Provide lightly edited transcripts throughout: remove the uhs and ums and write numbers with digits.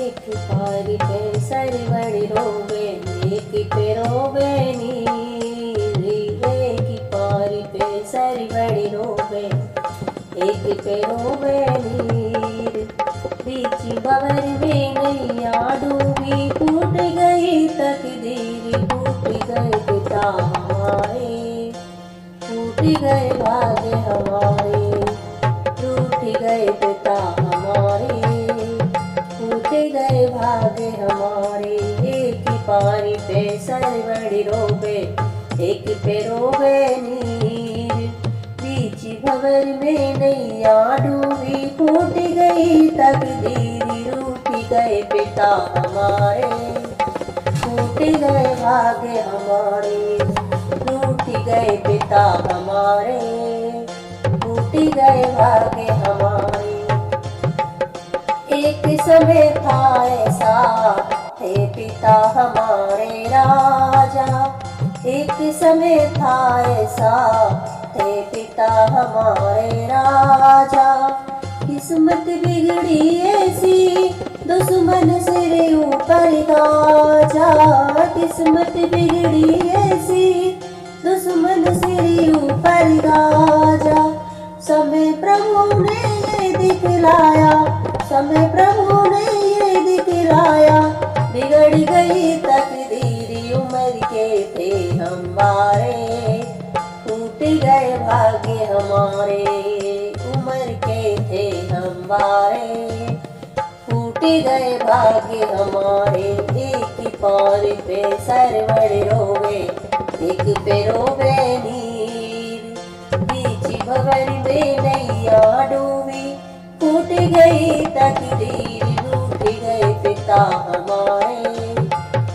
एक पारी पे सरवड़ी रोवे, एक पे रोवे नीर। एक पारी पे सरवड़ी रोवे, एक पे रोवे नीर। बीच भंवर में नैया डूबी, टूट गई तकदीर, टूट गए पिता हमारे, टूट गए भाग्य हमारे, टूट गए पिता हमारे, टूट गए भाग्य हमारे। एक पारी पे सरवड़ी रोवे, एक पे रोवे नीर। बीच भंवर में नैया डूबी, फूट गई तकदीर, रूठ गए पिता हमारे, टूट गए भाग्य हमारे, रूठ गए पिता हमारे, टूट गए भाग्य हमारे। एक समय था ऐसा, हे पिता हमारे राजा। एक समय था ऐसा, हे पिता हमारे राजा। किस्मत बिगड़ी ऐसी, दुश्मन सिर ऊपर गाजा। किस्मत बिगड़ी ऐसी, दुश्मन सिर ऊपर गाजा। समय प्रभु ने ये दिखलाया, समय प्रभु ने ये दिखलाया। बिगड़ गई तकदीर, उम्र के थे हमारे, टूट गए भाग्य हमारे। उम्र के थे हमारे, टूट गए भाग्य हमारे। एक पार पे सरवड़ रोवे, एक पे रोवे नीर। बीच भंवर में नैया डूबी, टूट गई तकदीर, रूठ गए पिता हमारे,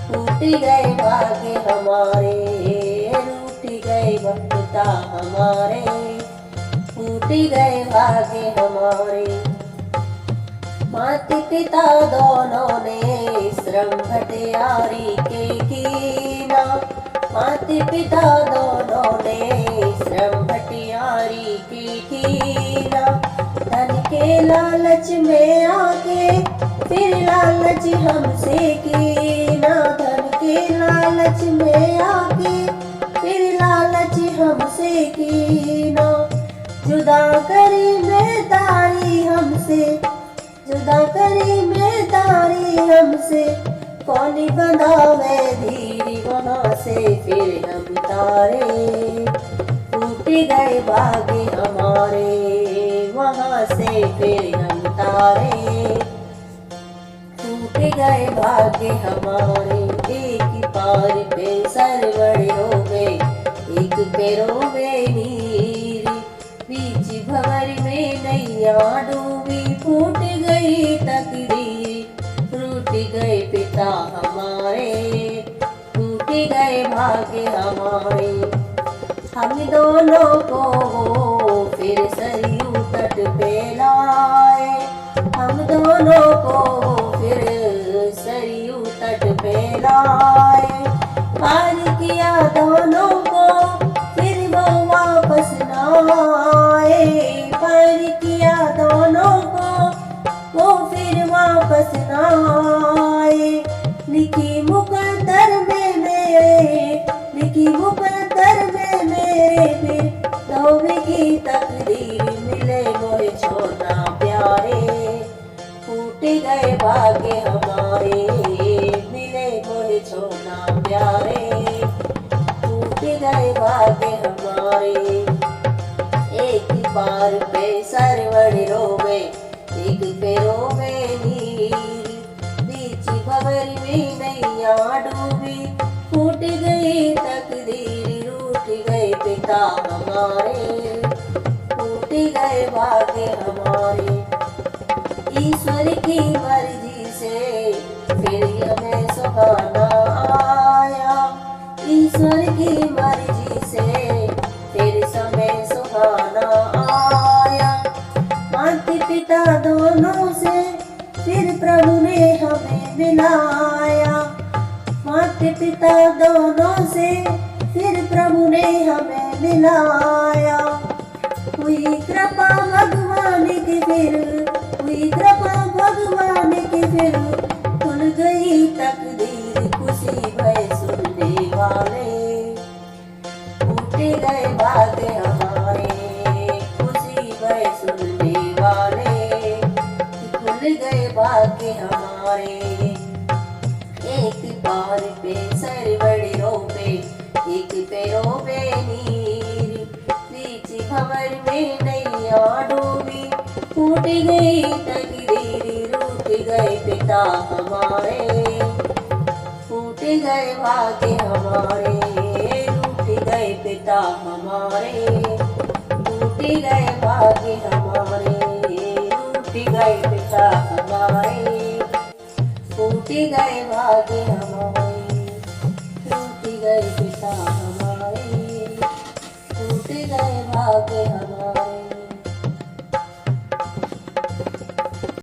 टूट गए भाग्य हमारे, रूठ गए पिता हमारे, टूट गए भाग्य हमारे। माता पिता दोनों ने श्रम भटियारी के कीना। माता पिता दोनों ने श्रम भटियारी के कीना। धन के लालच में आके फिर लालच हमसे कीना। धन के लालच में आके फिर लालच हमसे कीना। जुदा करी मैं तारी हमसे, जुदा करी मैं तारी हमसे। कौन बनावे धीरी वहाँ से फिर हम तारे, टूट गए भाग्य हमारे, वहाँ से फिर हम तारे, टूट गए भाग्य हमारे। एक पार पे सरवड़ रोवे, एक पे रोवे नीर। बीच भंवर में नैया डूबी, फूट गई तकदीर, रूठ गए पिता हमारे, टूट गए भाग्य हमारे। हम दोनों को फिर सरयू तट पे लाए, हम दोनों को फिर सरयू तट पे लाए। पार किया दोनों को फिर वो वापस न आए। पार किया दोनों को वो फिर वापस न आए। लिखी मुकद्दर में मेरे, लिखी मुकद्दर में मेरे फिर धोबी की तकदीर। मिले मोहे छोड़ना प्यारे, टूट गए भाग्य हमारे। मिले मोहे छोड़ना प्यारे, टूट गए भाग्य हमारे। एक बार पे सरवड़ रोवे, एक पे रोवे नीर। बीच भंवर में नैया डूबी, फूट गई तकदीर, रूठ गए पिता हमारे, टूट गए भाग्य हमारे। ईश्वर की मर्जी से फिर हमें सुहाना आया। ईश्वर की मर्जी से फिर समय सुहाना आया। माता पिता दोनों से फिर प्रभु ने हमें मिलाया। माता पिता दोनों से फिर प्रभु ने हमें मिलाया। हुई कृपा भगवान की फिर, हुई कृपा भगवान की फिर भाग्य हमारे। एक पार पे सरवड़ रोपे, एक पे रोपे नीर, बीच भंवर में नैया डूबी, फूट गई तकदीर, रूठ गए पिता हमारे, फूट गए भाग्य हमारे, रूठ गए पिता हमारे, टूट गए भाग्य हमारे, रूठ गए पिता हमारे, टूट गए भाग्य हमारे, टूट गए पिता हमारे, टूट गए भाग्य हमारे।